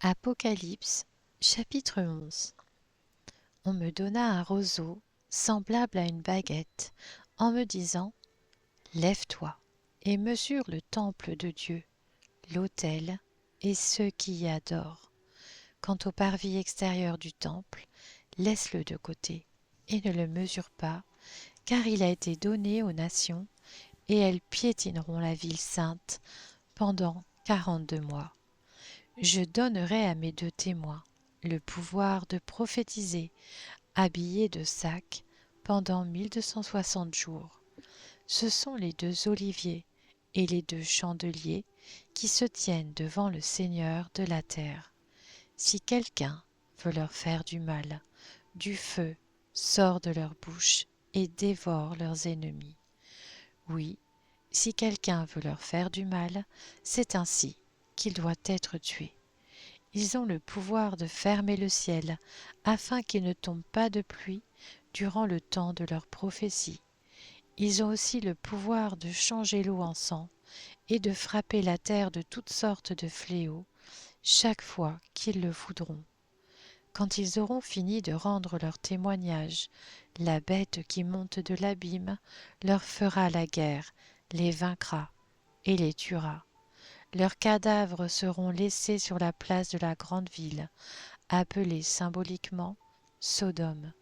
Apocalypse, chapitre 11. On me donna un roseau semblable à une baguette, en me disant: Lève-toi et mesure le temple de Dieu, l'autel et ceux qui y adorent. Quant au parvis extérieur du temple, laisse-le de côté et ne le mesure pas, car il a été donné aux nations, et elles piétineront la ville sainte pendant 42 mois. Je donnerai à mes 2 témoins le pouvoir de prophétiser, habillés de sacs, pendant 1260 jours. Ce sont les 2 oliviers et les 2 chandeliers qui se tiennent devant le Seigneur de la terre. Si quelqu'un veut leur faire du mal, du feu sort de leur bouche et dévore leurs ennemis. Oui, si quelqu'un veut leur faire du mal, c'est ainsi qu'il doit être tué. Ils ont le pouvoir de fermer le ciel, afin qu'il ne tombe pas de pluie durant le temps de leur prophétie. Ils ont aussi le pouvoir de changer l'eau en sang et de frapper la terre de toutes sortes de fléaux, chaque fois qu'ils le voudront. Quand ils auront fini de rendre leur témoignage, la bête qui monte de l'abîme leur fera la guerre, les vaincra et les tuera. Leurs cadavres seront laissés sur la place de la grande ville, appelée symboliquement Sodome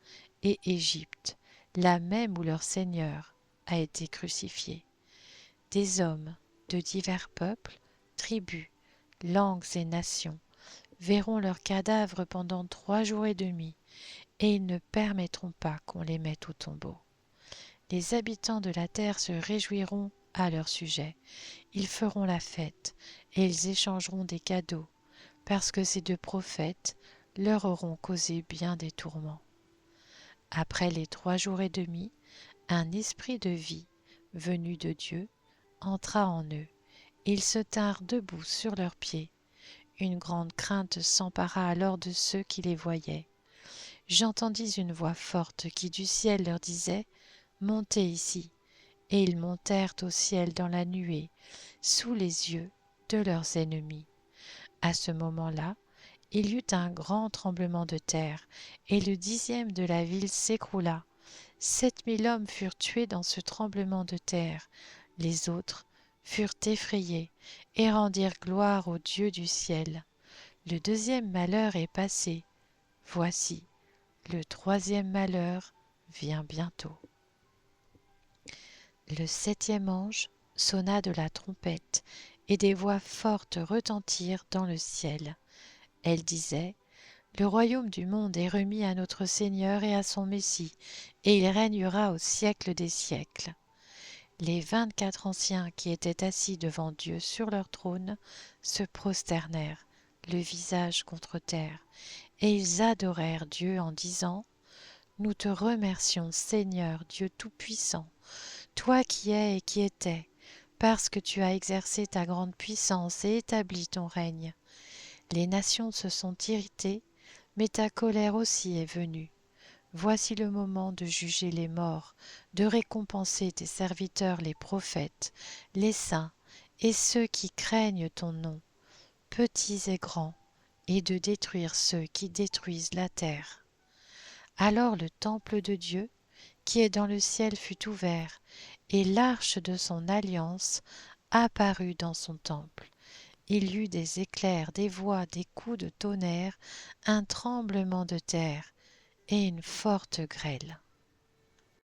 et Égypte, la même où leur Seigneur a été crucifié. Des hommes de divers peuples, tribus, langues et nations verront leurs cadavres pendant 3 jours et demi, et ils ne permettront pas qu'on les mette au tombeau. Les habitants de la terre se réjouiront à leur sujet. Ils feront la fête et ils échangeront des cadeaux, parce que ces 2 prophètes leur auront causé bien des tourments. Après les 3 jours et demi, un esprit de vie, venu de Dieu, entra en eux. Ils se tinrent debout sur leurs pieds. Une grande crainte s'empara alors de ceux qui les voyaient. J'entendis une voix forte qui du ciel leur disait: Montez ici. Et ils montèrent au ciel dans la nuée, sous les yeux de leurs ennemis. À ce moment-là, il y eut un grand tremblement de terre, et le 10e de la ville s'écroula. 7 000 hommes furent tués dans ce tremblement de terre. Les autres furent effrayés et rendirent gloire au Dieu du ciel. Le 2e malheur est passé. Voici, le 3e malheur vient bientôt. Le 7e ange sonna de la trompette, et des voix fortes retentirent dans le ciel. Elles disaient: Le royaume du monde est remis à notre Seigneur et à son Messie, et il régnera au siècle des siècles. Les 24 anciens qui étaient assis devant Dieu sur leur trône se prosternèrent, le visage contre terre, et ils adorèrent Dieu en disant: Nous te remercions, Seigneur Dieu Tout-Puissant, toi qui es et qui étais, parce que tu as exercé ta grande puissance et établi ton règne. Les nations se sont irritées, mais ta colère aussi est venue. Voici le moment de juger les morts, de récompenser tes serviteurs les prophètes, les saints et ceux qui craignent ton nom, petits et grands, et de détruire ceux qui détruisent la terre. Alors le temple de Dieu, qui est dans le ciel, fut ouvert, et l'arche de son alliance apparut dans son temple. Il y eut des éclairs, des voix, des coups de tonnerre, un tremblement de terre et une forte grêle.